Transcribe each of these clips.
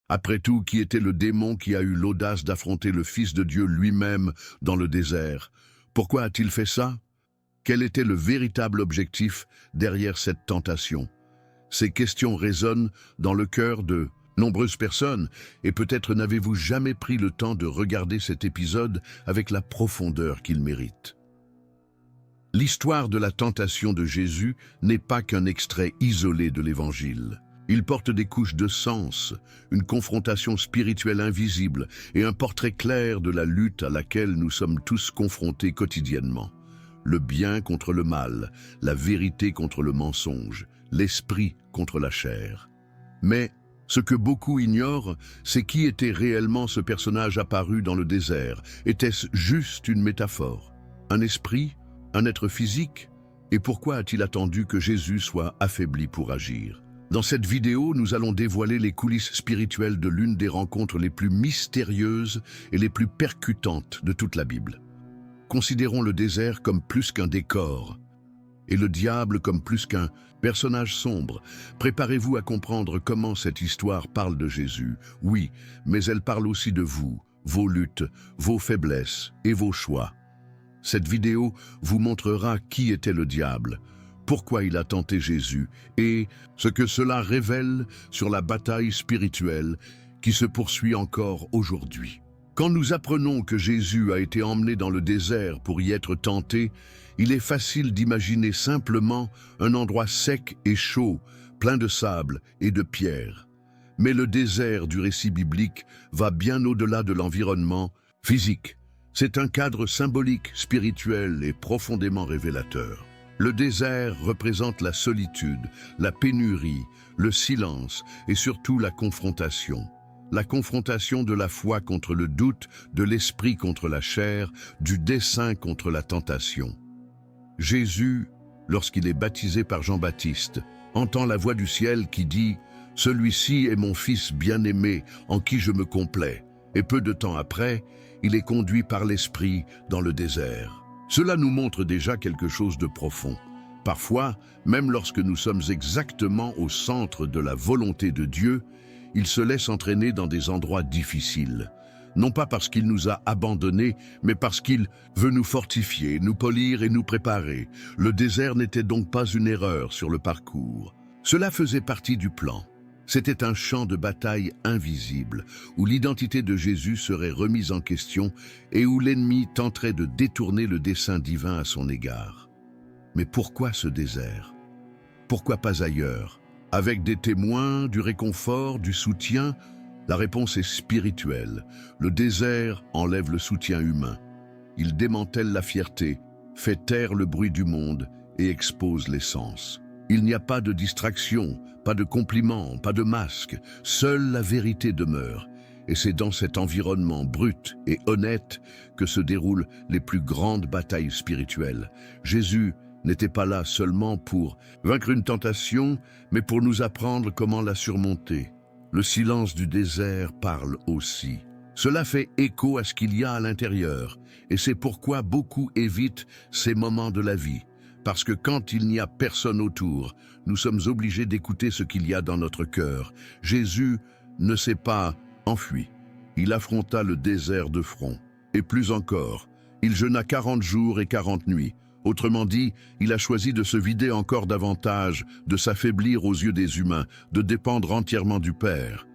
Après tout, qui était le démon qui a eu l'audace d'affronter le Fils de Dieu lui-même dans le désert? Pourquoi a-t-il fait ça? Quel était le véritable objectif derrière cette tentation? Ces questions résonnent dans le cœur de nombreuses personnes, et peut-être n'avez-vous jamais pris le temps de regarder cet épisode avec la profondeur qu'il mérite. L'histoire de la tentation de Jésus n'est pas qu'un extrait isolé de l'Évangile. Il porte des couches de sens, une confrontation spirituelle invisible et un portrait clair de la lutte à laquelle nous sommes tous confrontés quotidiennement. Le bien contre le mal, la vérité contre le mensonge, l'esprit contre la chair. Mais ce que beaucoup ignorent, c'est qui était réellement ce personnage apparu dans le désert. Était-ce juste une métaphore? Un esprit? Un être physique? Et pourquoi a-t-il attendu que Jésus soit affaibli pour agir? Dans cette vidéo, nous allons dévoiler les coulisses spirituelles de l'une des rencontres les plus mystérieuses et les plus percutantes de toute la Bible. Considérons le désert comme plus qu'un décor, et le diable comme plus qu'un personnage sombre. Préparez-vous à comprendre comment cette histoire parle de Jésus, oui, mais elle parle aussi de vous, vos luttes, vos faiblesses et vos choix. Cette vidéo vous montrera qui était le diable, pourquoi il a tenté Jésus et ce que cela révèle sur la bataille spirituelle qui se poursuit encore aujourd'hui. Quand nous apprenons que Jésus a été emmené dans le désert pour y être tenté, il est facile d'imaginer simplement un endroit sec et chaud, plein de sable et de pierres. Mais le désert du récit biblique va bien au-delà de l'environnement physique. C'est un cadre symbolique, spirituel et profondément révélateur. Le désert représente la solitude, la pénurie, le silence et surtout la confrontation. La confrontation de la foi contre le doute, de l'esprit contre la chair, du dessein contre la tentation. Jésus, lorsqu'il est baptisé par Jean-Baptiste, entend la voix du ciel qui dit « Celui-ci est mon Fils bien-aimé, en qui je me complais ». Et peu de temps après, il est conduit par l'Esprit dans le désert. Cela nous montre déjà quelque chose de profond. Parfois, même lorsque nous sommes exactement au centre de la volonté de Dieu, il se laisse entraîner dans des endroits difficiles. Non pas parce qu'il nous a abandonnés, mais parce qu'il veut nous fortifier, nous polir et nous préparer. Le désert n'était donc pas une erreur sur le parcours. Cela faisait partie du plan. C'était un champ de bataille invisible, où l'identité de Jésus serait remise en question et où l'ennemi tenterait de détourner le dessein divin à son égard. Mais pourquoi ce désert? Pourquoi pas ailleurs? Avec des témoins, du réconfort, du soutien? La réponse est spirituelle. Le désert enlève le soutien humain. Il démantèle la fierté, fait taire le bruit du monde et expose les sens. Il n'y a pas de distraction, pas de compliments, pas de masque. Seule la vérité demeure. Et c'est dans cet environnement brut et honnête que se déroulent les plus grandes batailles spirituelles. Jésus n'était pas là seulement pour vaincre une tentation, mais pour nous apprendre comment la surmonter. Le silence du désert parle aussi. Cela fait écho à ce qu'il y a à l'intérieur, et c'est pourquoi beaucoup évitent ces moments de la vie. Parce que quand il n'y a personne autour, nous sommes obligés d'écouter ce qu'il y a dans notre cœur. Jésus ne s'est pas enfui. Il affronta le désert de front. Et plus encore, il jeûna 40 jours et 40 nuits. Autrement dit, il a choisi de se vider encore davantage, de s'affaiblir aux yeux des humains, de dépendre entièrement du Père.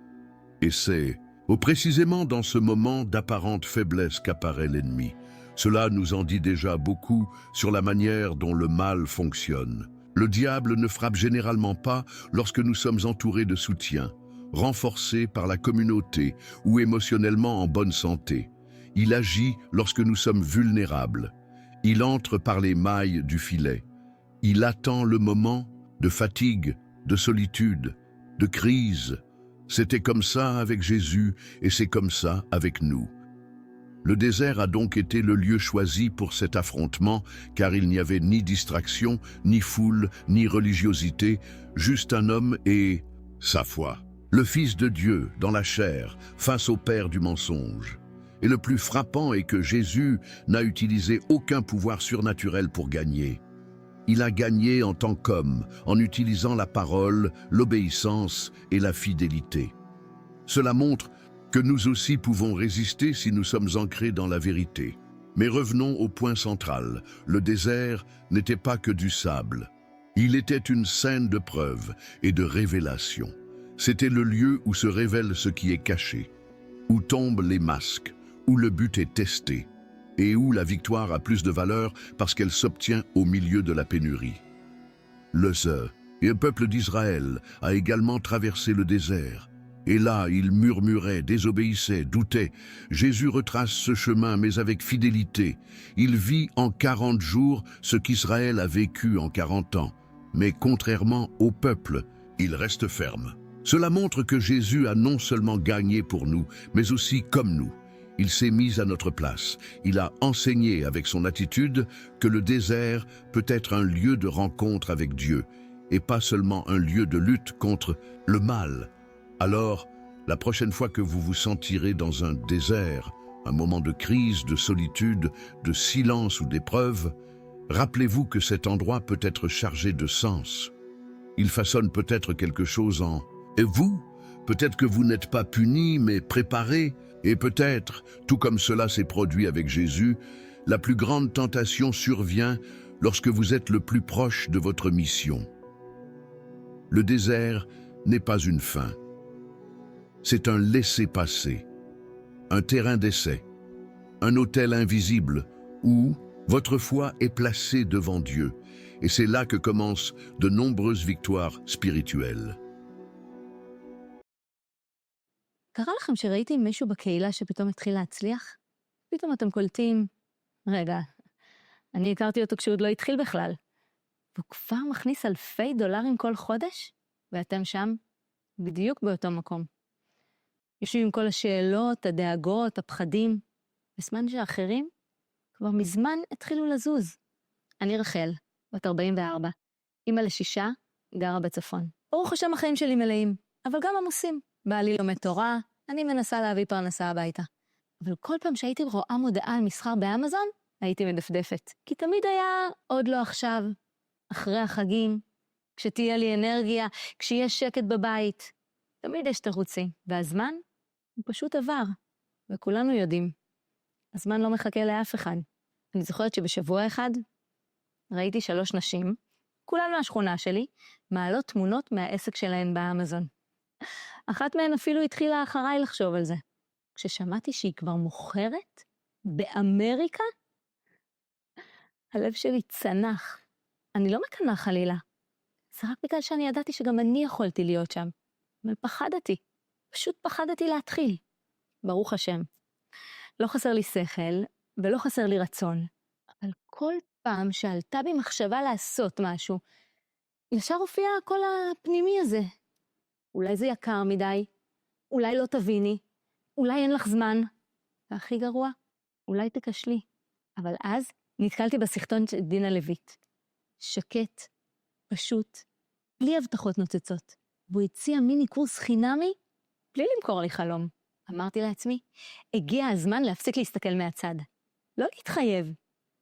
Et c'est précisément dans ce moment d'apparente faiblesse qu'apparaît l'ennemi. Cela nous en dit déjà beaucoup sur la manière dont le mal fonctionne. Le diable ne frappe généralement pas lorsque nous sommes entourés de soutien, renforcés par la communauté ou émotionnellement en bonne santé. Il agit lorsque nous sommes vulnérables. Il entre par les mailles du filet. Il attend le moment de fatigue, de solitude, de crise. C'était comme ça avec Jésus et c'est comme ça avec nous. Le désert a donc été le lieu choisi pour cet affrontement, car il n'y avait ni distraction, ni foule, ni religiosité, juste un homme et sa foi. Le Fils de Dieu, dans la chair, face au Père du mensonge. Et le plus frappant est que Jésus n'a utilisé aucun pouvoir surnaturel pour gagner. Il a gagné en tant qu'homme, en utilisant la parole, l'obéissance et la fidélité. Cela montre que nous aussi pouvons résister si nous sommes ancrés dans la vérité. Mais revenons au point central. Le désert n'était pas que du sable. Il était une scène de preuve et de révélation. C'était le lieu où se révèle ce qui est caché, où tombent les masques, où le but est testé, et où la victoire a plus de valeur parce qu'elle s'obtient au milieu de la pénurie. Le peuple d'Israël a également traversé le désert. Et là, il murmurait, désobéissait, doutait. Jésus retrace ce chemin, mais avec fidélité. Il vit en 40 jours ce qu'Israël a vécu en 40 ans. Mais contrairement au peuple, il reste ferme. Cela montre que Jésus a non seulement gagné pour nous, mais aussi comme nous. Il s'est mis à notre place. Il a enseigné avec son attitude que le désert peut être un lieu de rencontre avec Dieu, et pas seulement un lieu de lutte contre le mal. Alors, la prochaine fois que vous vous sentirez dans un désert, un moment de crise, de solitude, de silence ou d'épreuve, rappelez-vous que cet endroit peut être chargé de sens. Il façonne peut-être quelque chose en vous. Peut-être que vous n'êtes pas puni, mais préparé. Et peut-être, tout comme cela s'est produit avec Jésus, la plus grande tentation survient lorsque vous êtes le plus proche de votre mission. Le désert n'est pas une fin. C'est un laisser-passer, un terrain d'essai, un autel invisible où votre foi est placée devant Dieu. Et c'est là que commencent de nombreuses victoires spirituelles. קרה לכם שראיתי מישהו בקהילה שפתאום התחיל להצליח? פתאום אתם קולטים, רגע, אני הכרתי אותו כשהוא עוד לא התחיל בכלל. והוא כבר מכניס אלפי דולרים כל חודש? ואתם שם, בדיוק באותו מקום. יושבים עם כל השאלות, הדאגות, הפחדים, בזמן שאחרים כבר מזמן התחילו לזוז. אני רחל, בת 44, אמא ל6, גרה בצפון. ברוך השם החיים שלי מלאים, אבל גם עמוסים. בעלי לומד תורה, אני מנסה להביא פרנסה הביתה. אבל כל פעם שהייתי רואה מודעה על מסחר באמזון, הייתי מדפדפת. כי תמיד היה עוד לא עכשיו, אחרי החגים, כשתהיה לי אנרגיה, כשיהיה שקט בבית. תמיד יש תירוצים, והזמן הוא פשוט עבר, וכולנו יודעים. הזמן לא מחכה לאף אחד. אני זוכרת שבשבוע אחד ראיתי 3 נשים, כולן מהשכונה שלי, מעלות תמונות מהעסק שלהן באמזון. אחת מהן אפילו התחילה אחריי לחשוב על זה. כששמעתי שהיא כבר מוכרת באמריקה, הלב שלי צנח. אני לא מקנאה חלילה. זה רק בגלל שאני ידעתי שגם אני יכולתי להיות שם. אבל פחדתי. פשוט פחדתי להתחיל. ברוך השם. לא חסר לי שכל ולא חסר לי רצון. אבל כל פעם שעלתה בי מחשבה לעשות משהו, ישר הופיע כל הפנימי הזה. אולי זה יקר מדי, אולי לא תביני, אולי אין לך זמן. והכי גרוע, אולי תקשלי. אבל אז נתקלתי בסרטון של דינה לויט. שקט, פשוט, בלי הבטחות נוצצות. והוא הציע מיני קורס חינמי, בלי למכור לי חלום. אמרתי לעצמי, הגיע הזמן להפסיק להסתכל מהצד. לא להתחייב,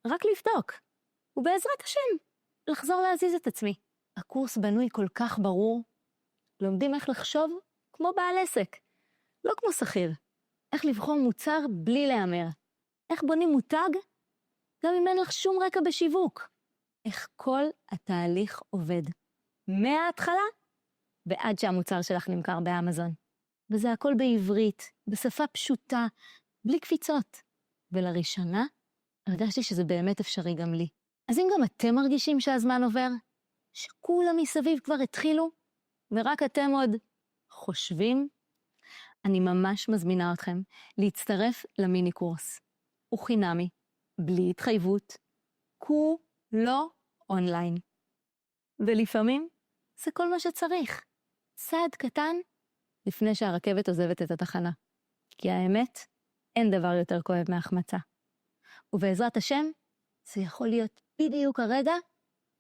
רק לבדוק. ובעזרת השם, לחזור להזיז את עצמי. הקורס בנוי כל כך ברור. לומדים איך לחשוב כמו בעל עסק. לא כמו שכיר. איך לבחור מוצר בלי להיאמר. איך בונים מותג גם אם אין לך שום רקע בשיווק. איך כל התהליך עובד. מההתחלה ועד שהמוצר שלך נמכר באמזון. וזה הכל בעברית, בשפה פשוטה, בלי קפיצות. ולראשונה הרגשתי שזה באמת אפשרי גם לי. אז אם גם אתם מרגישים שהזמן עובר, שכולם מסביב כבר התחילו, ורק אתם עוד חושבים, אני ממש מזמינה אתכם להצטרף למיני קורס. הוא חינמי, בלי התחייבות, כולו אונליין. ולפעמים זה כל מה שצריך. צעד קטן לפני שהרכבת עוזבת את התחנה. כי האמת, אין דבר יותר כואב מהחמצה. ובעזרת השם, זה יכול להיות בדיוק הרגע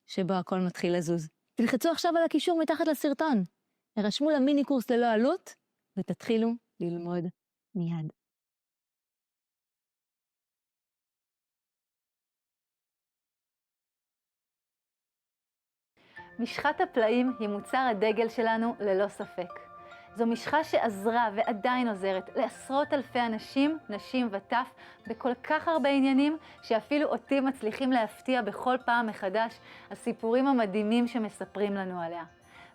שבו הכל מתחיל לזוז. תלחצו עכשיו על הקישור מתחת לסרטון. הרשמו למיני קורס ללא עלות, ותתחילו ללמוד מיד. משחת הפלאים היא מוצר הדגל שלנו ללא ספק. זו משחה שעזרה ועדיין עוזרת לעשרות אלפי אנשים, נשים וטף, בכל כך הרבה עניינים, שאפילו אותי מצליחים להפתיע בכל פעם מחדש הסיפורים המדהימים שמספרים לנו עליה.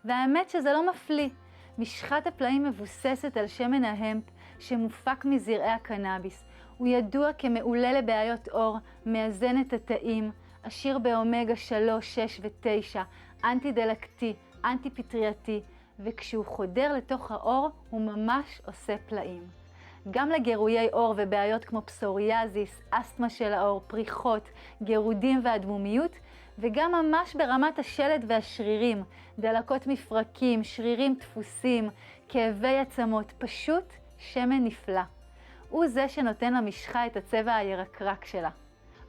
והאמת שזה לא מפליא. משחת הפלאים מבוססת על שמן ההמפ שמופק מזרעי הקנאביס. הוא ידוע כמעולה לבעיות עור, מאזן את התאים, עשיר באומגה 3, 6 ו-9, אנטי-דלקתי, אנטי-פטרייתי, וכשהוא חודר לתוך העור הוא ממש עושה פלאים. גם לגירויי עור ובעיות כמו פסוריאזיס, אסתמה של העור, פריחות, גירודים והדמומיות, וגם ממש ברמת השלד והשרירים, דלקות מפרקים, שרירים דפוסים, כאבי עצמות, פשוט שמן נפלא. הוא זה שנותן למשחה את הצבע הירקרק שלה.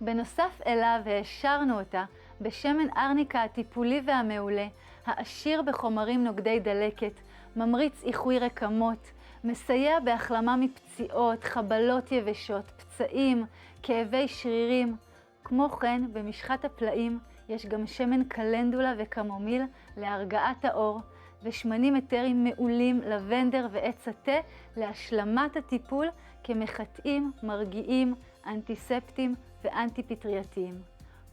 בנוסף אליו העשרנו אותה בשמן ארניקה הטיפולי והמעולה, העשיר בחומרים נוגדי דלקת, ממריץ איחוי רקמות, מסייע בהחלמה מפציעות, חבלות יבשות, פצעים, כאבי שרירים. כמו כן, במשחת הפלאים יש גם שמן קלנדולה וקמומיל להרגעת העור, ושמנים אתרים מעולים, לבנדר ועץ התה להשלמת הטיפול כמחטאים, מרגיעים, אנטיספטיים ואנטי-פטרייתיים.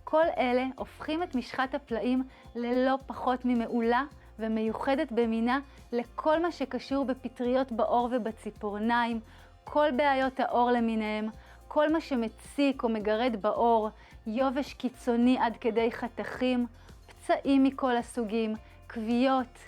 כל אלה הופכים את משחת הפלאים ללא פחות ממעולה ומיוחדת במינה לכל מה שקשור בפטריות בעור ובציפורניים, כל בעיות העור למיניהם, כל מה שמציק או מגרד בעור, יובש קיצוני עד כדי חתכים, פצעים מכל הסוגים, כוויות.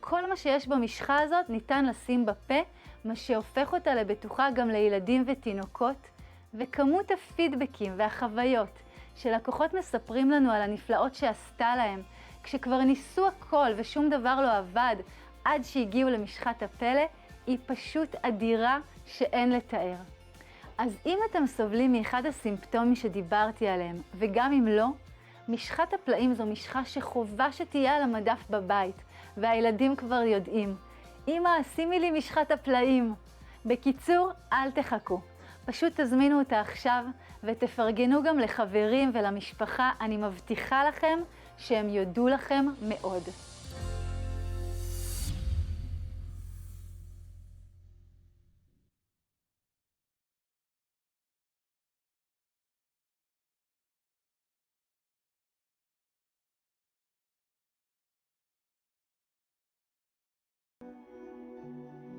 כל מה שיש במשחה הזאת ניתן לשים בפה, מה שהופך אותה לבטוחה גם לילדים ותינוקות, וכמות הפידבקים והחוויות שלקוחות מספרים לנו על הנפלאות שעשתה להם, כשכבר ניסו הכל ושום דבר לא עבד עד שהגיעו למשחת הפלא, היא פשוט אדירה שאין לתאר. אז אם אתם סובלים מאחד הסימפטומים שדיברתי עליהם, וגם אם לא, משחת הפלאים זו משחה שחובה שתהיה על המדף בבית, והילדים כבר יודעים. אמא, שימי לי משחת הפלאים. בקיצור, אל תחכו. פשוט תזמינו אותה עכשיו, ותפרגנו גם לחברים ולמשפחה. אני מבטיחה לכם שהם יודו לכם מאוד.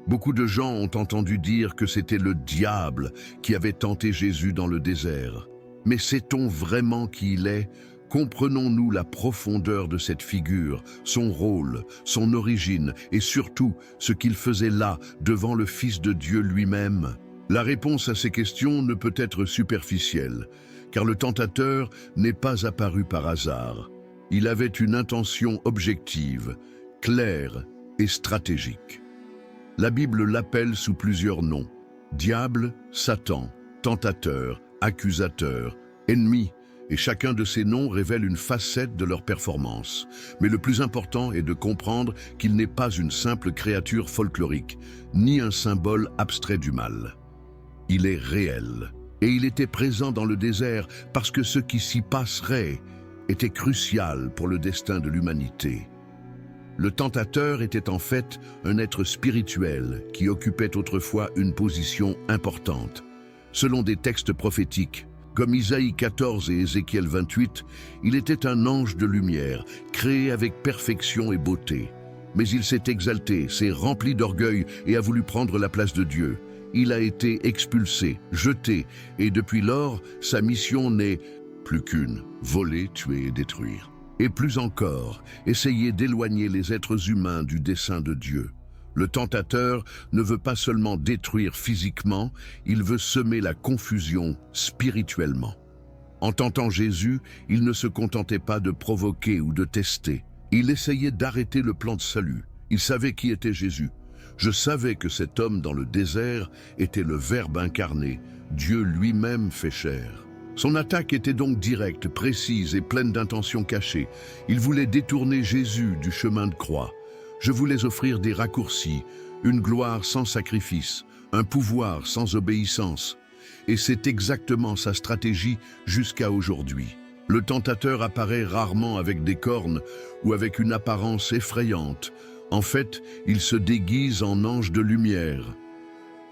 Beaucoup de gens ont entendu dire que c'était le diable qui avait tenté Jésus dans le désert. Mais sait-on vraiment qui il est? Comprenons-nous la profondeur de cette figure, son rôle, son origine et surtout ce qu'il faisait là, devant le Fils de Dieu lui-même? La réponse à ces questions ne peut être superficielle, car le tentateur n'est pas apparu par hasard. Il avait une intention objective, claire et stratégique. La Bible l'appelle sous plusieurs noms: diable, Satan, tentateur, accusateur, ennemi, et chacun de ces noms révèle une facette de leur performance. Mais le plus important est de comprendre qu'il n'est pas une simple créature folklorique, ni un symbole abstrait du mal. Il est réel, et il était présent dans le désert parce que ce qui s'y passerait était crucial pour le destin de l'humanité. Le tentateur était en fait un être spirituel qui occupait autrefois une position importante. Selon des textes prophétiques, comme Isaïe 14 et Ézéchiel 28, il était un ange de lumière, créé avec perfection et beauté. Mais il s'est exalté, s'est rempli d'orgueil et a voulu prendre la place de Dieu. Il a été expulsé, jeté, et depuis lors, sa mission n'est plus qu'une: voler, tuer et détruire. Et plus encore, essayer d'éloigner les êtres humains du dessein de Dieu. Le tentateur ne veut pas seulement détruire physiquement, il veut semer la confusion spirituellement. En tentant Jésus, il ne se contentait pas de provoquer ou de tester. Il essayait d'arrêter le plan de salut. Il savait qui était Jésus. Je savais que cet homme dans le désert était le Verbe incarné, Dieu lui-même fait chair. Son attaque était donc directe, précise et pleine d'intentions cachées. Il voulait détourner Jésus du chemin de croix. Je voulais offrir des raccourcis, une gloire sans sacrifice, un pouvoir sans obéissance. Et c'est exactement sa stratégie jusqu'à aujourd'hui. Le tentateur apparaît rarement avec des cornes ou avec une apparence effrayante. En fait, il se déguise en ange de lumière.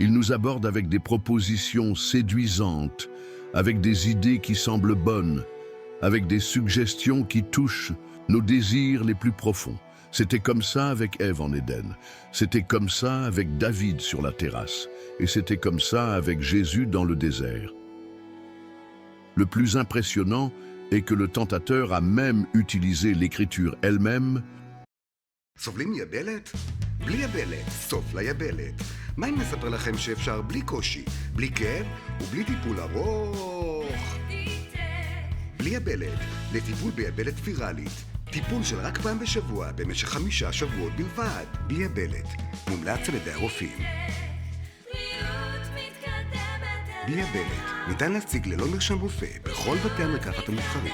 Il nous aborde avec des propositions séduisantes, avec des idées qui semblent bonnes, avec des suggestions qui touchent nos désirs les plus profonds. C'était comme ça avec Ève en Éden, c'était comme ça avec David sur la terrasse, et c'était comme ça avec Jésus dans le désert. Le plus impressionnant est que le tentateur a même utilisé l'écriture elle-même. סובלים מיבלת? בלי יבלת, סוף ליבלת. מה אם נספר לכם שאפשר בלי קושי, בלי כאב ובלי טיפול ארוך? בלי יבלת, לטיפול ביבלת ויראלית. טיפול של רק פעם בשבוע, במשך 5 שבועות בלבד. בלי יבלת, מומלץ על ידי הרופאים. בלי יבלת, ניתן להשיג ללא מרשם רופא בכל בתי המרקחת המובחרים.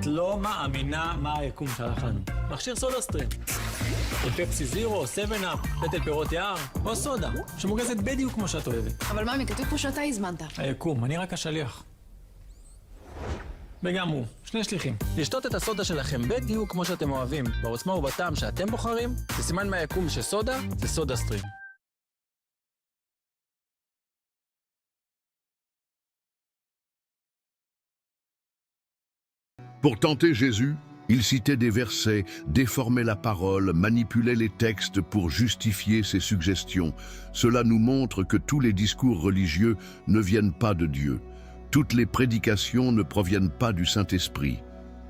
את לא מאמינה מה היקום שלח לנו. מכשיר סודה סטרים. עם פפסי זירו או 7-אפ, פטל פירות יער או סודה, שמוגזת בדיוק כמו שאת אוהבת. אבל מאמי, כתוב פה שאתה הזמנת. היקום, אני רק השליח. וגם הוא, 2 שליחים. לשתות את הסודה שלכם בדיוק כמו שאתם אוהבים, בעוצמה ובטעם שאתם בוחרים, זה סימן מהיקום שסודה זה סודה סטרים. Pour tenter Jésus, il citait des versets, déformait la parole, manipulait les textes pour justifier ses suggestions. Cela nous montre que tous les discours religieux ne viennent pas de Dieu. Toutes les prédications ne proviennent pas du Saint-Esprit.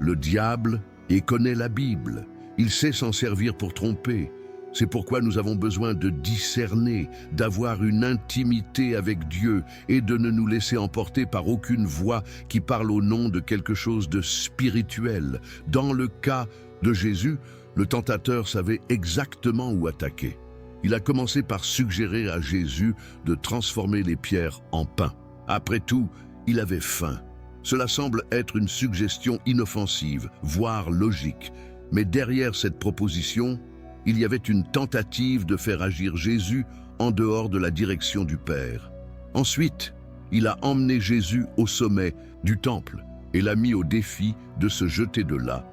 Le diable connaît la Bible. Il sait s'en servir pour tromper. C'est pourquoi nous avons besoin de discerner, d'avoir une intimité avec Dieu et de ne nous laisser emporter par aucune voix qui parle au nom de quelque chose de spirituel. Dans le cas de Jésus, le tentateur savait exactement où attaquer. Il a commencé par suggérer à Jésus de transformer les pierres en pain. Après tout, il avait faim. Cela semble être une suggestion inoffensive, voire logique. Mais derrière cette proposition, il y avait une tentative de faire agir Jésus en dehors de la direction du Père. Ensuite, il a emmené Jésus au sommet du temple et l'a mis au défi de se jeter de là,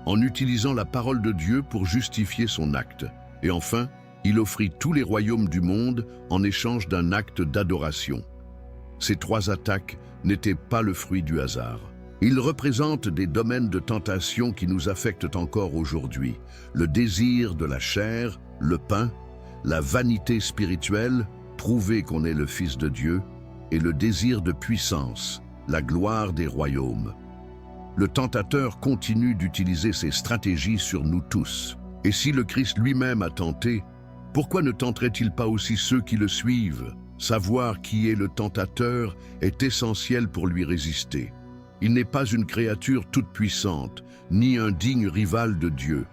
en utilisant la parole de Dieu pour justifier son acte. Et enfin, il offrit tous les royaumes du monde en échange d'un acte d'adoration. Ces 3 attaques n'étaient pas le fruit du hasard. Ils représentent des domaines de tentation qui nous affectent encore aujourd'hui. Le désir de la chair, le pain, la vanité spirituelle, prouver qu'on est le Fils de Dieu, et le désir de puissance, la gloire des royaumes. Le tentateur continue d'utiliser ces stratégies sur nous tous. Et si le Christ lui-même a tenté, pourquoi ne tenterait-il pas aussi ceux qui le suivent? Savoir qui est le tentateur est essentiel pour lui résister. Il n'est pas une créature toute puissante, ni un digne rival de Dieu.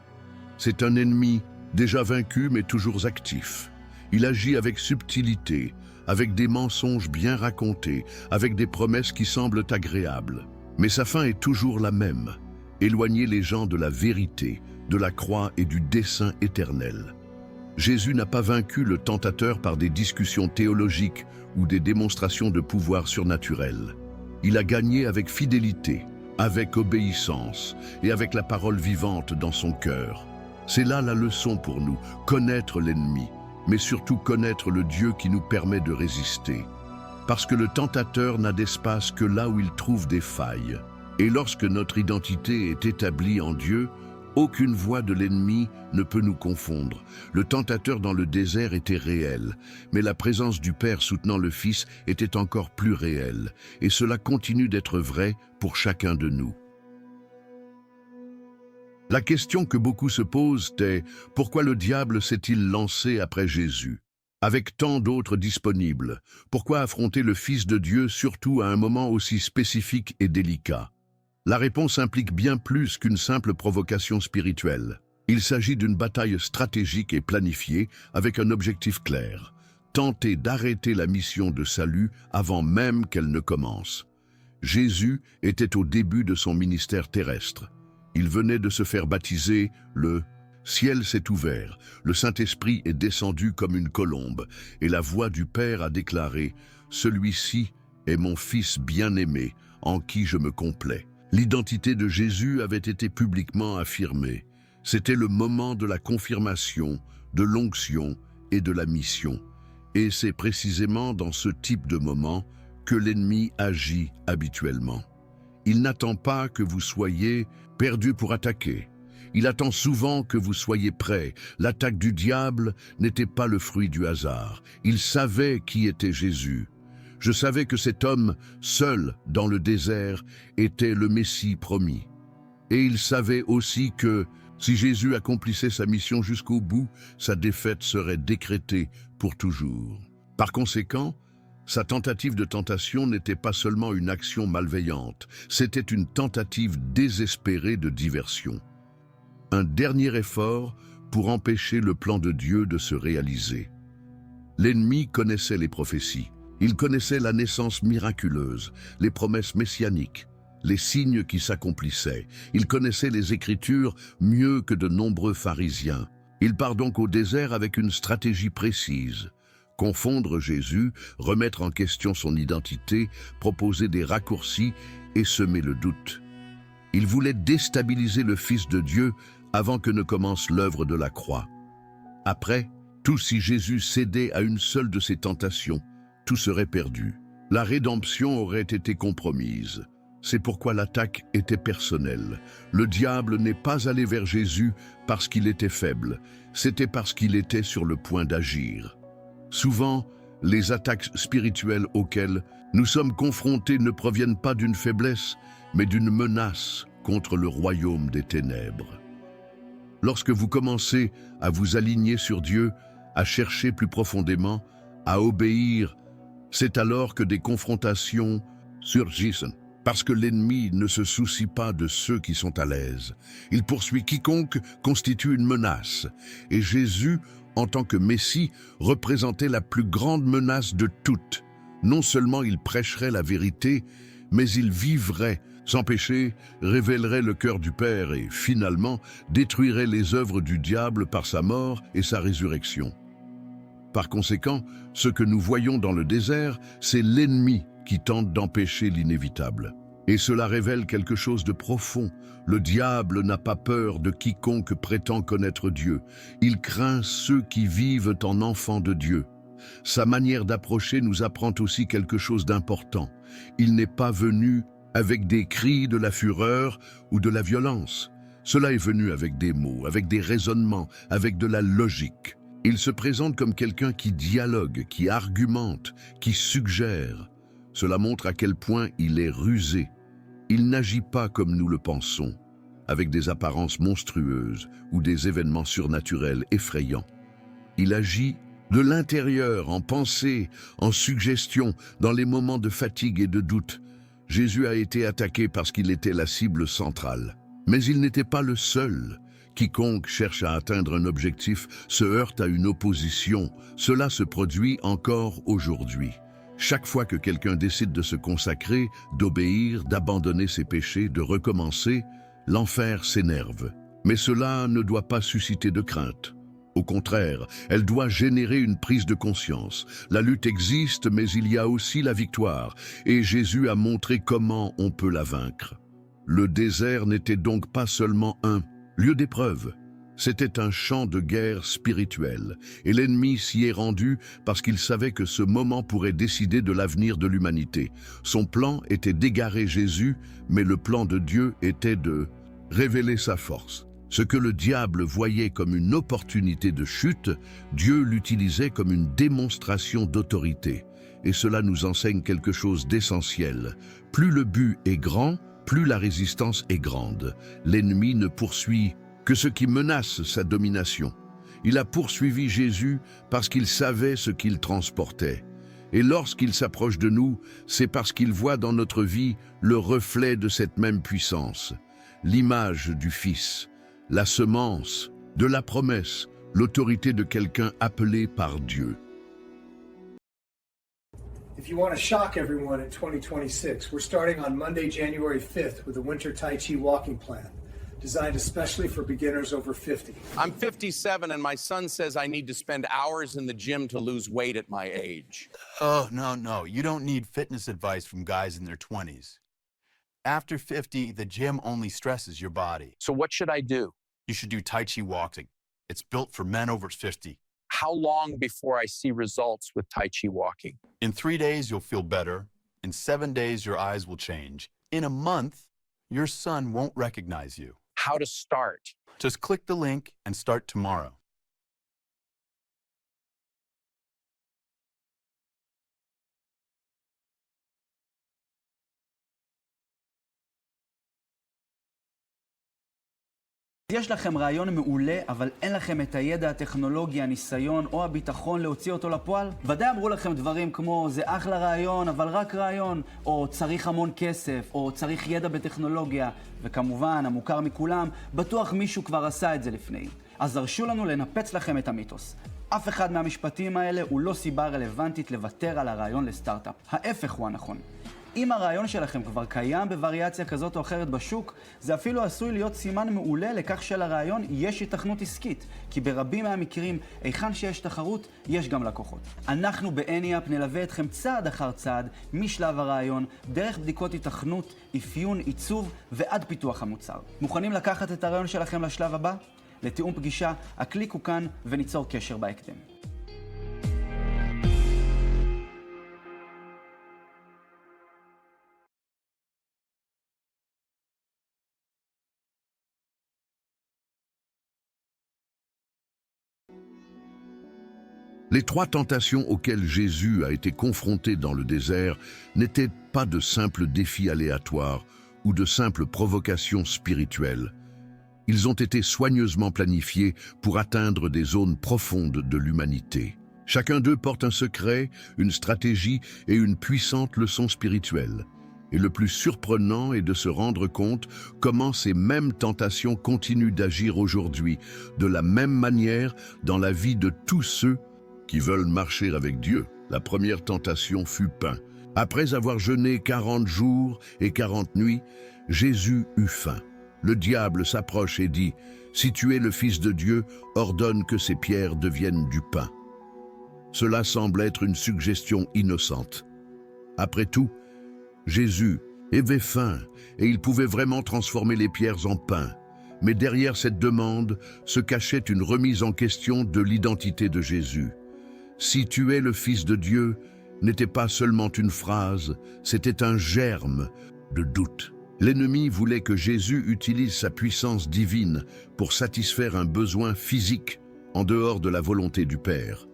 C'est un ennemi déjà vaincu mais toujours actif. Il agit avec subtilité, avec des mensonges bien racontés, avec des promesses qui semblent agréables. Mais sa fin est toujours la même, éloigner les gens de la vérité, de la croix et du dessein éternel. Jésus n'a pas vaincu le tentateur par des discussions théologiques ou des démonstrations de pouvoir surnaturel. Il a gagné avec fidélité, avec obéissance et avec la parole vivante dans son cœur. C'est là la leçon pour nous, connaître l'ennemi, mais surtout connaître le Dieu qui nous permet de résister. Parce que le tentateur n'a d'espace que là où il trouve des failles. Et lorsque notre identité est établie en Dieu, aucune voix de l'ennemi ne peut nous confondre. Le tentateur dans le désert était réel, mais la présence du Père soutenant le Fils était encore plus réelle, et cela continue d'être vrai pour chacun de nous. La question que beaucoup se posent est « Pourquoi le diable s'est-il lancé après Jésus ?» Avec tant d'autres disponibles, pourquoi affronter le Fils de Dieu surtout à un moment aussi spécifique et délicat? La réponse implique bien plus qu'une simple provocation spirituelle. Il s'agit d'une bataille stratégique et planifiée avec un objectif clair, tenter d'arrêter la mission de salut avant même qu'elle ne commence. Jésus était au début de son ministère terrestre. Il venait de se faire baptiser, le ciel s'est ouvert, le Saint-Esprit est descendu comme une colombe, et la voix du Père a déclaré « celui-ci est mon Fils bien-aimé, en qui je me complais. L'identité de Jésus avait été publiquement affirmée. C'était le moment de la confirmation, de l'onction et de la mission. Et c'est précisément dans ce type de moment que l'ennemi agit habituellement. Il n'attend pas que vous soyez perdus pour attaquer. Il attend souvent que vous soyez prêts. L'attaque du diable n'était pas le fruit du hasard. Il savait qui était Jésus. Je savais que cet homme, seul dans le désert, était le Messie promis. Et il savait aussi que, si Jésus accomplissait sa mission jusqu'au bout, sa défaite serait décrétée pour toujours. Par conséquent, sa tentative de tentation n'était pas seulement une action malveillante, c'était une tentative désespérée de diversion. Un dernier effort pour empêcher le plan de Dieu de se réaliser. L'ennemi connaissait les prophéties. Il connaissait la naissance miraculeuse, les promesses messianiques, les signes qui s'accomplissaient. Il connaissait les Écritures mieux que de nombreux pharisiens. Il part donc au désert avec une stratégie précise. Confondre Jésus, remettre en question son identité, proposer des raccourcis et semer le doute. Il voulait déstabiliser le Fils de Dieu avant que ne commence l'œuvre de la croix. Après, tout si Jésus cédait à une seule de ses tentations, tout serait perdu. La rédemption aurait été compromise. C'est pourquoi l'attaque était personnelle. Le diable n'est pas allé vers Jésus parce qu'il était faible, c'était parce qu'il était sur le point d'agir. Souvent, les attaques spirituelles auxquelles nous sommes confrontés ne proviennent pas d'une faiblesse, mais d'une menace contre le royaume des ténèbres. Lorsque vous commencez à vous aligner sur Dieu, à chercher plus profondément, à obéir, c'est alors que des confrontations surgissent. Parce que l'ennemi ne se soucie pas de ceux qui sont à l'aise. Il poursuit quiconque constitue une menace. Et Jésus, en tant que Messie, représentait la plus grande menace de toutes. Non seulement il prêcherait la vérité, mais il vivrait sans péché, révélerait le cœur du Père et, finalement, détruirait les œuvres du diable par sa mort et sa résurrection. Par conséquent, ce que nous voyons dans le désert, c'est l'ennemi qui tente d'empêcher l'inévitable. Et cela révèle quelque chose de profond. Le diable n'a pas peur de quiconque prétend connaître Dieu. Il craint ceux qui vivent en enfants de Dieu. Sa manière d'approcher nous apprend aussi quelque chose d'important. Il n'est pas venu avec des cris de la fureur ou de la violence. Cela est venu avec des mots, avec des raisonnements, avec de la logique. Il se présente comme quelqu'un qui dialogue, qui argumente, qui suggère. Cela montre à quel point il est rusé. Il n'agit pas comme nous le pensons, avec des apparences monstrueuses ou des événements surnaturels effrayants. Il agit de l'intérieur, en pensée, en suggestion, dans les moments de fatigue et de doute. Jésus a été attaqué parce qu'il était la cible centrale. Mais il n'était pas le seul. Quiconque cherche à atteindre un objectif se heurte à une opposition. Cela se produit encore aujourd'hui. Chaque fois que quelqu'un décide de se consacrer, d'obéir, d'abandonner ses péchés, de recommencer, l'enfer s'énerve. Mais cela ne doit pas susciter de crainte. Au contraire, elle doit générer une prise de conscience. La lutte existe, mais il y a aussi la victoire, et Jésus a montré comment on peut la vaincre. Le désert n'était donc pas seulement un lieu d'épreuve. C'était un champ de guerre spirituel, et l'ennemi s'y est rendu parce qu'il savait que ce moment pourrait décider de l'avenir de l'humanité. Son plan était d'égarer Jésus, mais le plan de Dieu était de révéler sa force. Ce que le diable voyait comme une opportunité de chute, Dieu l'utilisait comme une démonstration d'autorité. Et cela nous enseigne quelque chose d'essentiel. Plus le but est grand, plus la résistance est grande. L'ennemi ne poursuit que ce qui menace sa domination. Il a poursuivi Jésus parce qu'il savait ce qu'il transportait. Et lorsqu'il s'approche de nous, c'est parce qu'il voit dans notre vie le reflet de cette même puissance, l'image du Fils, la semence de la promesse, l'autorité de quelqu'un appelé par Dieu. If you want to shock everyone in 2026, we're starting on Monday, January 5th with a winter Tai Chi walking plan. designed especially for beginners over 50. I'm 57 and my son says I need to spend hours in the gym to lose weight at my age. Oh, no. You don't need fitness advice from guys in their 20s. After 50, the gym only stresses your body. So what should I do? You should do Tai Chi walking. It's built for men over 50. How long before I see results with Tai Chi walking? In 3 days, you'll feel better. In 7 days, your eyes will change. In a month, your son won't recognize you. How to start? Just click the link and start tomorrow. יש לכם רעיון מעולה, אבל אין לכם את הידע, הטכנולוגיה, הניסיון או הביטחון להוציא אותו לפועל? ודאי אמרו לכם דברים כמו זה אחלה רעיון, אבל רק רעיון, או צריך המון כסף, או צריך ידע בטכנולוגיה, וכמובן, המוכר מכולם, בטוח מישהו כבר עשה את זה לפני. אז הרשו לנו לנפץ לכם את המיתוס. אף אחד מהמשפטים האלה הוא לא סיבה רלוונטית לוותר על הרעיון לסטארט-אפ. ההפך הוא הנכון. אם הרעיון שלכם כבר קיים בווריאציה כזאת או אחרת בשוק, זה אפילו עשוי להיות סימן מעולה לכך שלרעיון יש התכנות עסקית, כי ברבים מהמקרים, היכן שיש תחרות, יש גם לקוחות. אנחנו ב-Anyap נלווה אתכם צעד אחר צעד, משלב הרעיון, דרך בדיקות התכנות, אפיון, עיצוב ועד פיתוח המוצר. מוכנים לקחת את הרעיון שלכם לשלב הבא? לתיאום פגישה, הקליקו כאן וניצור קשר בהקדם. Les 3 tentations auxquelles Jésus a été confronté dans le désert n'étaient pas de simples défis aléatoires ou de simples provocations spirituelles. Ils ont été soigneusement planifiés pour atteindre des zones profondes de l'humanité. Chacun d'eux porte un secret, une stratégie et une puissante leçon spirituelle. Et le plus surprenant est de se rendre compte comment ces mêmes tentations continuent d'agir aujourd'hui, de la même manière dans la vie de tous ceux qui veulent marcher avec Dieu. La première tentation fut pain. Après avoir jeûné 40 jours et 40 nuits, Jésus eut faim. Le diable s'approche et dit, « Si tu es le Fils de Dieu, ordonne que ces pierres deviennent du pain. » Cela semble être une suggestion innocente. Après tout, Jésus avait faim et il pouvait vraiment transformer les pierres en pain. Mais derrière cette demande se cachait une remise en question de l'identité de Jésus. Si tu es le Fils de Dieu n'était pas seulement une phrase, c'était un germe de doute. L'ennemi voulait que Jésus utilise sa puissance divine pour satisfaire un besoin physique en dehors de la volonté du Père.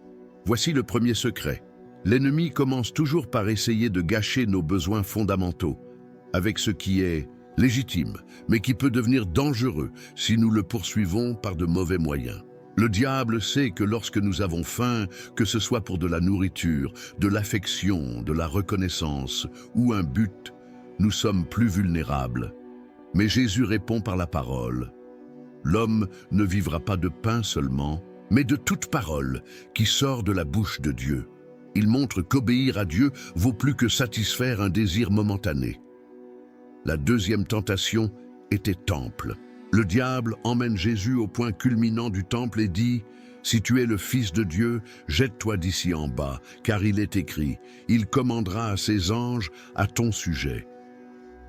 Voici le premier secret. L'ennemi commence toujours par essayer de gâcher nos besoins fondamentaux avec ce qui est légitime, mais qui peut devenir dangereux si nous le poursuivons par de mauvais moyens. Le diable sait que lorsque nous avons faim, que ce soit pour de la nourriture, de l'affection, de la reconnaissance ou un but, nous sommes plus vulnérables. Mais Jésus répond par la parole. L'homme ne vivra pas de pain seulement, mais de toute parole qui sort de la bouche de Dieu. Il montre qu'obéir à Dieu vaut plus que satisfaire un désir momentané. La deuxième tentation était temple. Le diable emmène Jésus au point culminant du temple et dit « Si tu es le Fils de Dieu, jette-toi d'ici en bas, car il est écrit, il commandera à ses anges à ton sujet. »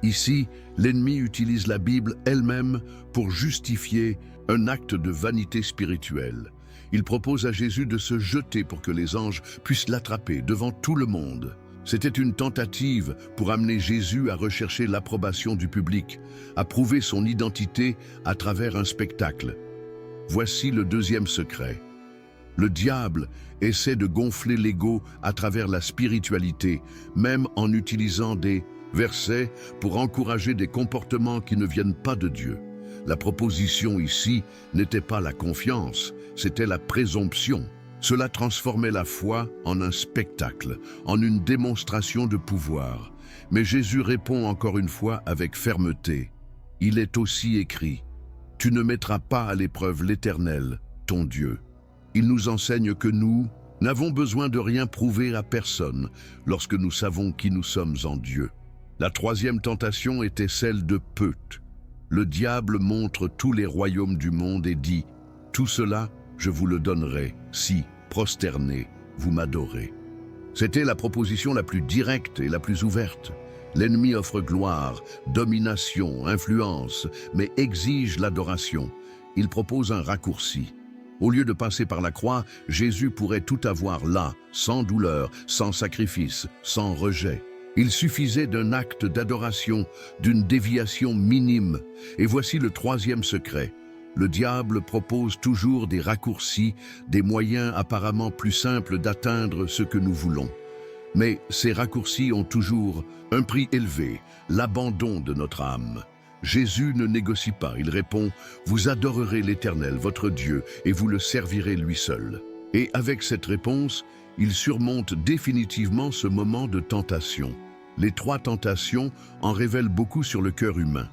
Ici, l'ennemi utilise la Bible elle-même pour justifier un acte de vanité spirituelle. Il propose à Jésus de se jeter pour que les anges puissent l'attraper devant tout le monde. C'était une tentative pour amener Jésus à rechercher l'approbation du public, à prouver son identité à travers un spectacle. Voici le deuxième secret. Le diable essaie de gonfler l'ego à travers la spiritualité, même en utilisant des versets pour encourager des comportements qui ne viennent pas de Dieu. La proposition ici n'était pas la confiance, c'était la présomption. Cela transformait la foi en un spectacle, en une démonstration de pouvoir. Mais Jésus répond encore une fois avec fermeté. Il est aussi écrit, « Tu ne mettras pas à l'épreuve l'Éternel, ton Dieu. » Il nous enseigne que nous n'avons besoin de rien prouver à personne lorsque nous savons qui nous sommes en Dieu. La troisième tentation était celle de Peut. le diable montre tous les royaumes du monde et dit « Tout cela, je vous le donnerai, si, prosternés, vous m'adorez. » C'était la proposition la plus directe et la plus ouverte. L'ennemi offre gloire, domination, influence, mais exige l'adoration. Il propose un raccourci. Au lieu de passer par la croix, Jésus pourrait tout avoir là, sans douleur, sans sacrifice, sans rejet. Il suffisait d'un acte d'adoration, d'une déviation minime. Et voici le troisième secret. Le diable propose toujours des raccourcis, des moyens apparemment plus simples d'atteindre ce que nous voulons. Mais ces raccourcis ont toujours un prix élevé, l'abandon de notre âme. Jésus ne négocie pas, il répond « Vous adorerez l'Éternel, votre Dieu, et vous le servirez lui seul. » Et avec cette réponse, il surmonte définitivement ce moment de tentation. Les trois tentations en révèlent beaucoup sur le cœur humain.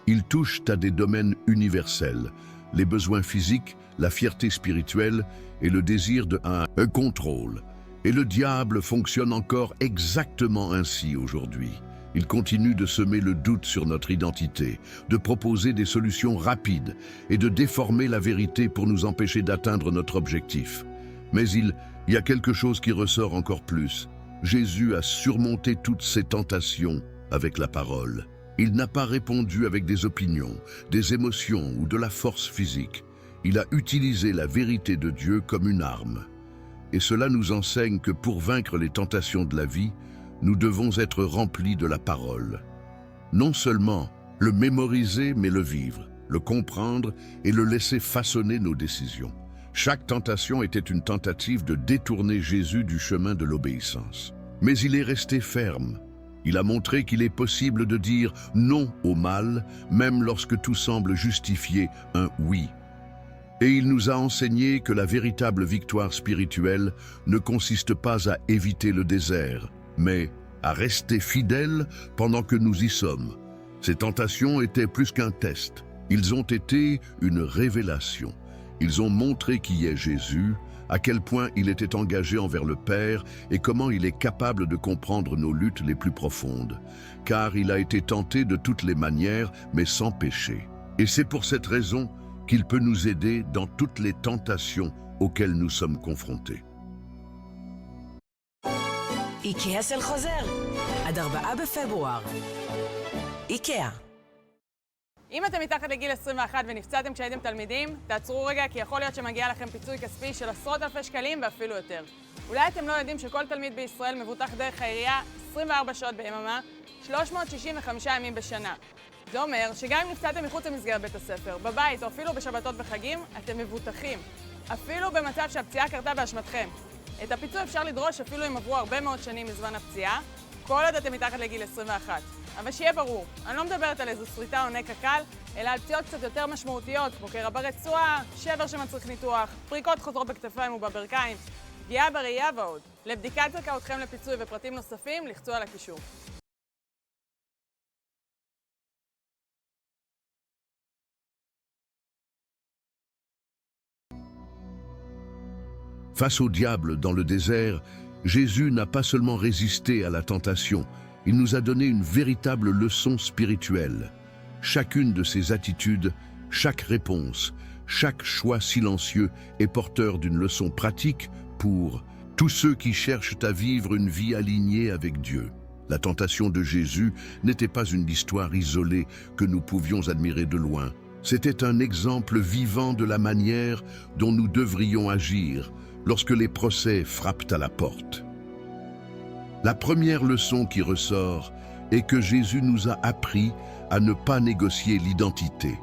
Ils touchent à des domaines universels, les besoins physiques, la fierté spirituelle et le désir de un contrôle. Et le diable fonctionne encore exactement ainsi aujourd'hui. Il continue de semer le doute sur notre identité, de proposer des solutions rapides et de déformer la vérité pour nous empêcher d'atteindre notre objectif. Mais il y a quelque chose qui ressort encore plus. Jésus a surmonté toutes ces tentations avec la parole. Il n'a pas répondu avec des opinions, des émotions ou de la force physique. Il a utilisé la vérité de Dieu comme une arme. Et cela nous enseigne que pour vaincre les tentations de la vie, nous devons être remplis de la parole. Non seulement le mémoriser, mais le vivre, le comprendre et le laisser façonner nos décisions. Chaque tentation était une tentative de détourner Jésus du chemin de l'obéissance. Mais il est resté ferme. Il a montré qu'il est possible de dire non au mal, même lorsque tout semble justifier un oui. Et il nous a enseigné que la véritable victoire spirituelle ne consiste pas à éviter le désert, mais à rester fidèle pendant que nous y sommes. Ces tentations étaient plus qu'un test. Ils ont été une révélation. Ils ont montré qui est Jésus, à quel point il était engagé envers le Père et comment il est capable de comprendre nos luttes les plus profondes. Car il a été tenté de toutes les manières, mais sans péché. Et c'est pour cette raison qu'il peut nous aider dans toutes les tentations auxquelles nous sommes confrontés. איקאה של חוזר, עד 4 בפברואר. איקאה. אם אתם מתחת לגיל 21 ונפצעתם כשהייתם תלמידים, תעצרו רגע כי יכול להיות שמגיע לכם פיצוי כספי של עשרות אלפי שקלים ואפילו יותר. אולי אתם לא יודעים שכל תלמיד בישראל מבוטח דרך העירייה 24 שעות ביממה, 365 ימים בשנה. זה אומר שגם אם נפצעתם מחוץ למסגרת בית הספר, בבית או אפילו בשבתות וחגים, אתם מבוטחים. אפילו במצב שהפציעה קרתה באשמתכם. את הפיצוי אפשר לדרוש אפילו אם עברו הרבה מאוד שנים מזמן הפציעה, כל עוד אתם מתחת לגיל 21. אבל שיהיה ברור, אני לא מדברת על איזו שריטה או נקע קל, אלא על פציעות קצת יותר משמעותיות, כמו קרע ברצועה, שבר שמצריך ניתוח, פריקות חוזרות בכתפיים ובברכיים, פגיעה בראייה ועוד. לבדיקת זכאותכם לפיצוי ופרטים נוספים, לחצו על הקישור. Face au diable dans le désert, Jésus n'a pas seulement résisté à la tentation, il nous a donné une véritable leçon spirituelle. Chacune de ses attitudes, chaque réponse, chaque choix silencieux est porteur d'une leçon pratique pour tous ceux qui cherchent à vivre une vie alignée avec Dieu. La tentation de Jésus n'était pas une histoire isolée que nous pouvions admirer de loin. C'était un exemple vivant de la manière dont nous devrions agir lorsque les procès frappent à la porte. La première leçon qui ressort est que Jésus nous a appris à ne pas négocier l'identité.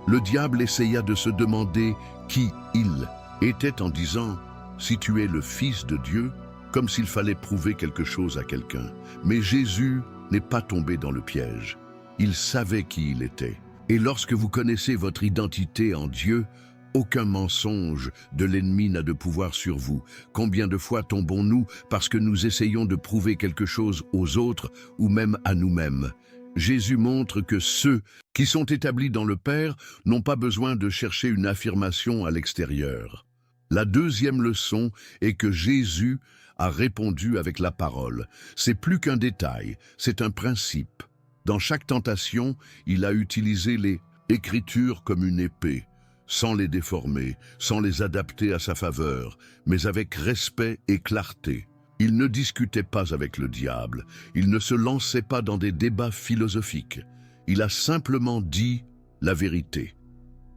Le diable essaya de se demander qui il était en disant « Si tu es le Fils de Dieu », comme s'il fallait prouver quelque chose à quelqu'un. Mais Jésus n'est pas tombé dans le piège. Il savait qui il était. Et lorsque vous connaissez votre identité en Dieu, aucun mensonge de l'ennemi n'a de pouvoir sur vous. Combien de fois tombons-nous parce que nous essayons de prouver quelque chose aux autres ou même à nous-mêmes? Jésus montre que ceux qui sont établis dans le Père n'ont pas besoin de chercher une affirmation à l'extérieur. La deuxième leçon est que Jésus a répondu avec la parole. C'est plus qu'un détail, c'est un principe. Dans chaque tentation, il a utilisé les Écritures comme une épée, sans les déformer, sans les adapter à sa faveur, mais avec respect et clarté. Il ne discutait pas avec le diable, il ne se lançait pas dans des débats philosophiques. Il a simplement dit la vérité.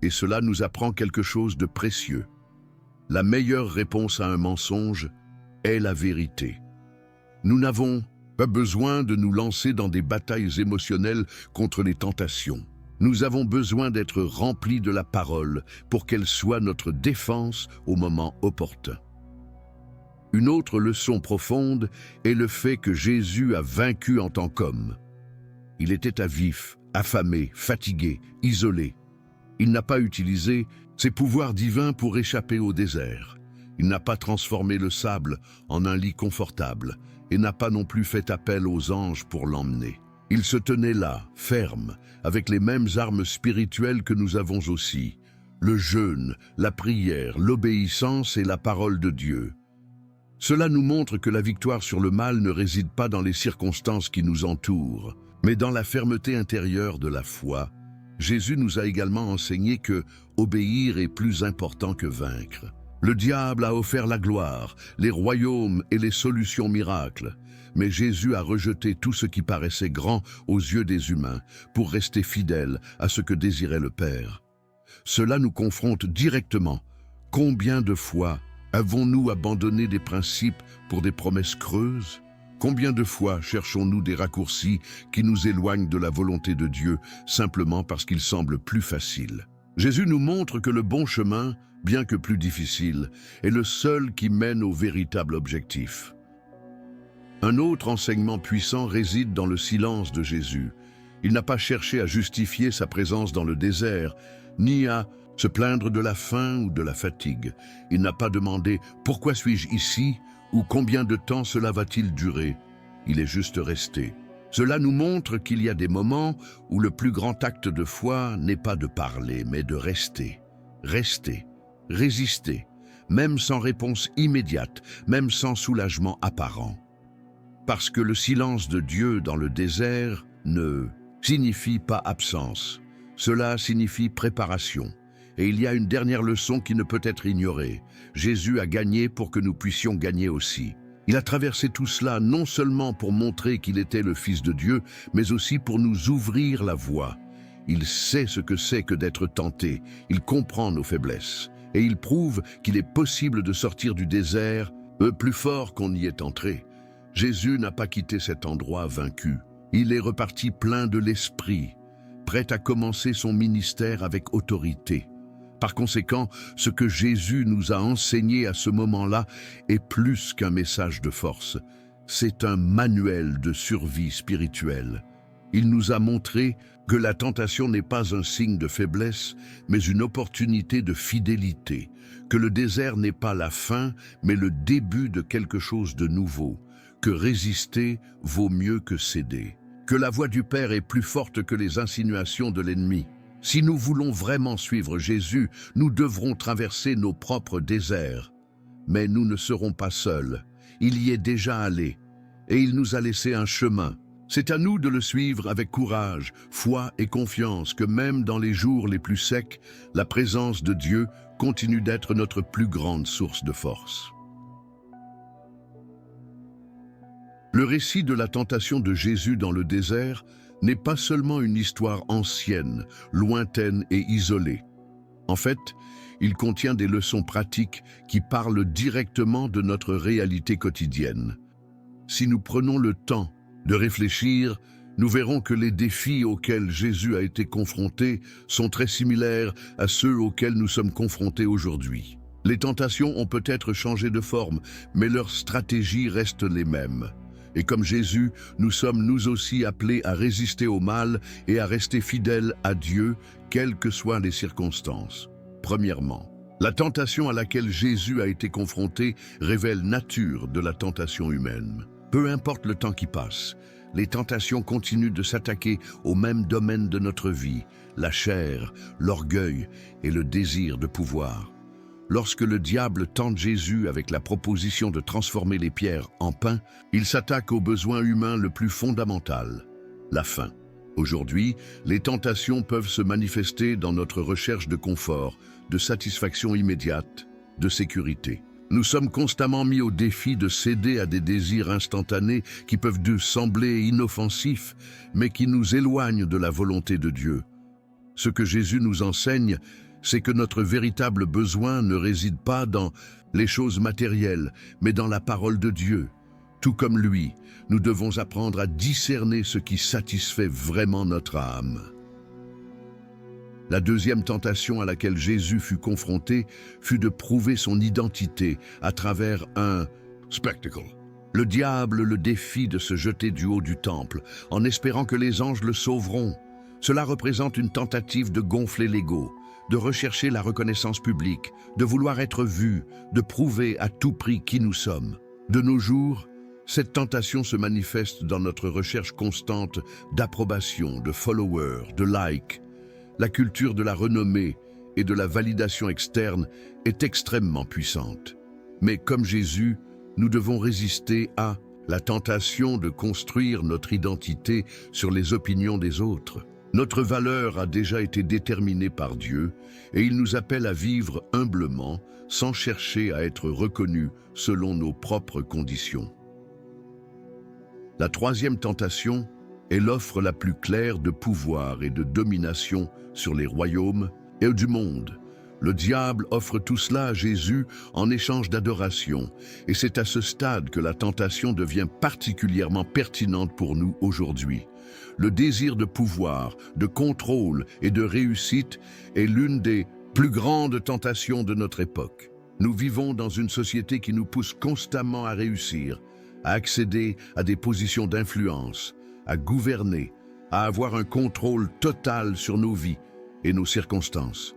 Et cela nous apprend quelque chose de précieux. La meilleure réponse à un mensonge est la vérité. Nous n'avons pas besoin de nous lancer dans des batailles émotionnelles contre les tentations. Nous avons besoin d'être remplis de la parole pour qu'elle soit notre défense au moment opportun. Une autre leçon profonde est le fait que Jésus a vaincu en tant qu'homme. Il était à vif, affamé, fatigué, isolé. Il n'a pas utilisé ses pouvoirs divins pour échapper au désert. Il n'a pas transformé le sable en un lit confortable et n'a pas non plus fait appel aux anges pour l'emmener. Il se tenait là, ferme, avec les mêmes armes spirituelles que nous avons aussi, le jeûne, la prière, l'obéissance et la parole de Dieu. Cela nous montre que la victoire sur le mal ne réside pas dans les circonstances qui nous entourent, mais dans la fermeté intérieure de la foi. Jésus nous a également enseigné que obéir est plus important que vaincre. Le diable a offert la gloire, les royaumes et les solutions miracles. Mais Jésus a rejeté tout ce qui paraissait grand aux yeux des humains pour rester fidèle à ce que désirait le Père. Cela nous confronte directement. Combien de fois avons-nous abandonné des principes pour des promesses creuses? Combien de fois cherchons-nous des raccourcis qui nous éloignent de la volonté de Dieu simplement parce qu'il semble plus facile? Jésus nous montre que le bon chemin, bien que plus difficile, est le seul qui mène au véritable objectif. Un autre enseignement puissant réside dans le silence de Jésus. Il n'a pas cherché à justifier sa présence dans le désert, ni à se plaindre de la faim ou de la fatigue. Il n'a pas demandé « Pourquoi suis-je ici ?» ou « Combien de temps cela va-t-il durer ?» Il est juste resté. Cela nous montre qu'il y a des moments où le plus grand acte de foi n'est pas de parler, mais de rester. Rester, résister, même sans réponse immédiate, même sans soulagement apparent. Parce que le silence de Dieu dans le désert ne signifie pas absence. Cela signifie préparation. Et il y a une dernière leçon qui ne peut être ignorée. Jésus a gagné pour que nous puissions gagner aussi. Il a traversé tout cela non seulement pour montrer qu'il était le Fils de Dieu, mais aussi pour nous ouvrir la voie. Il sait ce que c'est que d'être tenté. Il comprend nos faiblesses. Et il prouve qu'il est possible de sortir du désert plus fort qu'on y est entré. Jésus n'a pas quitté cet endroit vaincu. Il est reparti plein de l'esprit, prêt à commencer son ministère avec autorité. Par conséquent, ce que Jésus nous a enseigné à ce moment-là est plus qu'un message de force. C'est un manuel de survie spirituelle. Il nous a montré que la tentation n'est pas un signe de faiblesse, mais une opportunité de fidélité, que le désert n'est pas la fin, mais le début de quelque chose de nouveau, que résister vaut mieux que céder, que la voix du Père est plus forte que les insinuations de l'ennemi. Si nous voulons vraiment suivre Jésus, nous devrons traverser nos propres déserts. Mais nous ne serons pas seuls. Il y est déjà allé, et il nous a laissé un chemin. C'est à nous de le suivre avec courage, foi et confiance que même dans les jours les plus secs, la présence de Dieu continue d'être notre plus grande source de force. Le récit de la tentation de Jésus dans le désert n'est pas seulement une histoire ancienne, lointaine et isolée. En fait, il contient des leçons pratiques qui parlent directement de notre réalité quotidienne. Si nous prenons le temps de réfléchir, nous verrons que les défis auxquels Jésus a été confronté sont très similaires à ceux auxquels nous sommes confrontés aujourd'hui. Les tentations ont peut-être changé de forme, mais leurs stratégies restent les mêmes. Et comme Jésus, nous sommes nous aussi appelés à résister au mal et à rester fidèles à Dieu, quelles que soient les circonstances. Premièrement, la tentation à laquelle Jésus a été confronté révèle la nature de la tentation humaine. Peu importe le temps qui passe, les tentations continuent de s'attaquer au même domaine de notre vie, la chair, l'orgueil et le désir de pouvoir. Lorsque le diable tente Jésus avec la proposition de transformer les pierres en pain, il s'attaque au besoin humain le plus fondamental, la faim. Aujourd'hui, les tentations peuvent se manifester dans notre recherche de confort, de satisfaction immédiate, de sécurité. Nous sommes constamment mis au défi de céder à des désirs instantanés qui peuvent nous sembler inoffensifs, mais qui nous éloignent de la volonté de Dieu. Ce que Jésus nous enseigne, c'est que notre véritable besoin ne réside pas dans les choses matérielles, mais dans la parole de Dieu. Tout comme lui, nous devons apprendre à discerner ce qui satisfait vraiment notre âme. La deuxième tentation à laquelle Jésus fut confronté fut de prouver son identité à travers un spectacle. Le diable le défie de se jeter du haut du temple, en espérant que les anges le sauveront. Cela représente une tentative de gonfler l'ego, de rechercher la reconnaissance publique, de vouloir être vu, de prouver à tout prix qui nous sommes. De nos jours, cette tentation se manifeste dans notre recherche constante d'approbation, de followers, de likes. La culture de la renommée et de la validation externe est extrêmement puissante. Mais comme Jésus, nous devons résister à la tentation de construire notre identité sur les opinions des autres. Notre valeur a déjà été déterminée par Dieu et il nous appelle à vivre humblement sans chercher à être reconnus selon nos propres conditions. La troisième tentation est l'offre la plus claire de pouvoir et de domination sur les royaumes et du monde. Le diable offre tout cela à Jésus en échange d'adoration, et c'est à ce stade que la tentation devient particulièrement pertinente pour nous aujourd'hui. Le désir de pouvoir, de contrôle et de réussite est l'une des plus grandes tentations de notre époque. Nous vivons dans une société qui nous pousse constamment à réussir, à accéder à des positions d'influence, à gouverner, à avoir un contrôle total sur nos vies et nos circonstances.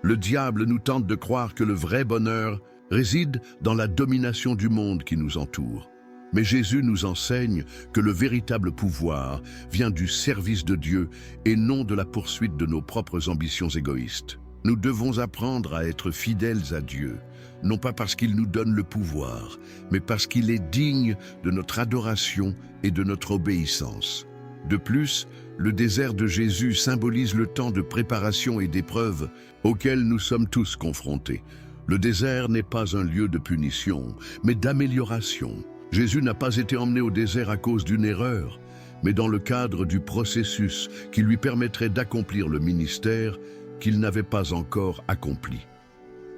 Le diable nous tente de croire que le vrai bonheur réside dans la domination du monde qui nous entoure. Mais Jésus nous enseigne que le véritable pouvoir vient du service de Dieu et non de la poursuite de nos propres ambitions égoïstes. Nous devons apprendre à être fidèles à Dieu, non pas parce qu'il nous donne le pouvoir, mais parce qu'il est digne de notre adoration et de notre obéissance. De plus, le désert de Jésus symbolise le temps de préparation et d'épreuve auquel nous sommes tous confrontés. Le désert n'est pas un lieu de punition, mais d'amélioration. Jésus n'a pas été emmené au désert à cause d'une erreur, mais dans le cadre du processus qui lui permettrait d'accomplir le ministère qu'il n'avait pas encore accompli.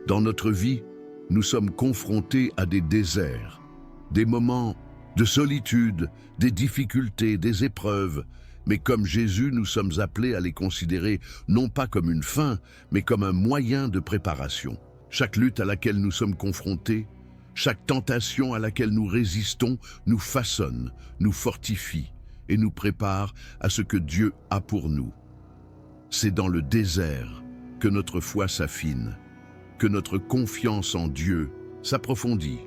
Dans notre vie, nous sommes confrontés à des déserts, des moments de solitude, des difficultés, des épreuves, mais comme Jésus, nous sommes appelés à les considérer non pas comme une fin, mais comme un moyen de préparation. Chaque lutte à laquelle nous sommes confrontés, chaque tentation à laquelle nous résistons, nous façonne, nous fortifie et nous prépare à ce que Dieu a pour nous. C'est dans le désert que notre foi s'affine, que notre confiance en Dieu s'approfondit.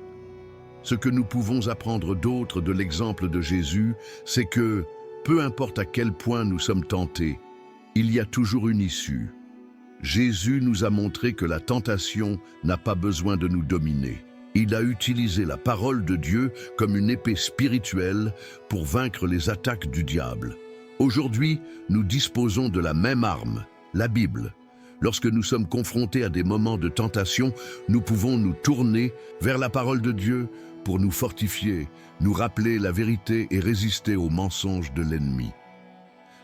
Ce que nous pouvons apprendre d'autre de l'exemple de Jésus, c'est que, peu importe à quel point nous sommes tentés, il y a toujours une issue. Jésus nous a montré que la tentation n'a pas besoin de nous dominer. Il a utilisé la parole de Dieu comme une épée spirituelle pour vaincre les attaques du diable. Aujourd'hui, nous disposons de la même arme, la Bible. Lorsque nous sommes confrontés à des moments de tentation, nous pouvons nous tourner vers la parole de Dieu pour nous fortifier, nous rappeler la vérité et résister aux mensonges de l'ennemi.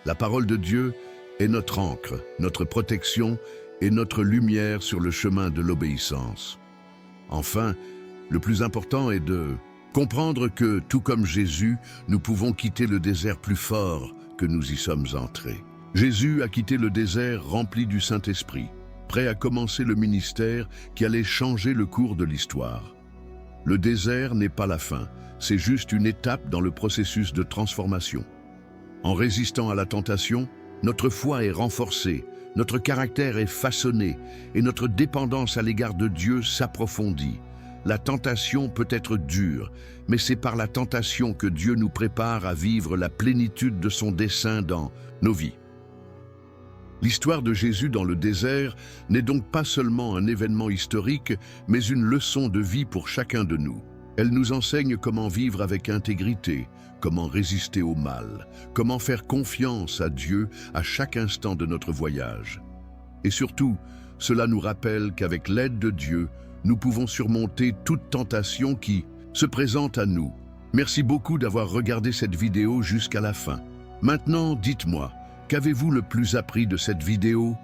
La parole de Dieu est notre ancre, notre protection et notre lumière sur le chemin de l'obéissance. Enfin, le plus important est de comprendre que, tout comme Jésus, nous pouvons quitter le désert plus fort que nous y sommes entrés. Jésus a quitté le désert rempli du Saint-Esprit, prêt à commencer le ministère qui allait changer le cours de l'histoire. Le désert n'est pas la fin, c'est juste une étape dans le processus de transformation. En résistant à la tentation, notre foi est renforcée, notre caractère est façonné et notre dépendance à l'égard de Dieu s'approfondit. La tentation peut être dure, mais c'est par la tentation que Dieu nous prépare à vivre la plénitude de son dessein dans nos vies. L'histoire de Jésus dans le désert n'est donc pas seulement un événement historique, mais une leçon de vie pour chacun de nous. Elle nous enseigne comment vivre avec intégrité, comment résister au mal, comment faire confiance à Dieu à chaque instant de notre voyage. Et surtout, cela nous rappelle qu'avec l'aide de Dieu, nous pouvons surmonter toute tentation qui se présente à nous. Merci beaucoup d'avoir regardé cette vidéo jusqu'à la fin. Maintenant, dites-moi, qu'avez-vous le plus appris de cette vidéo ?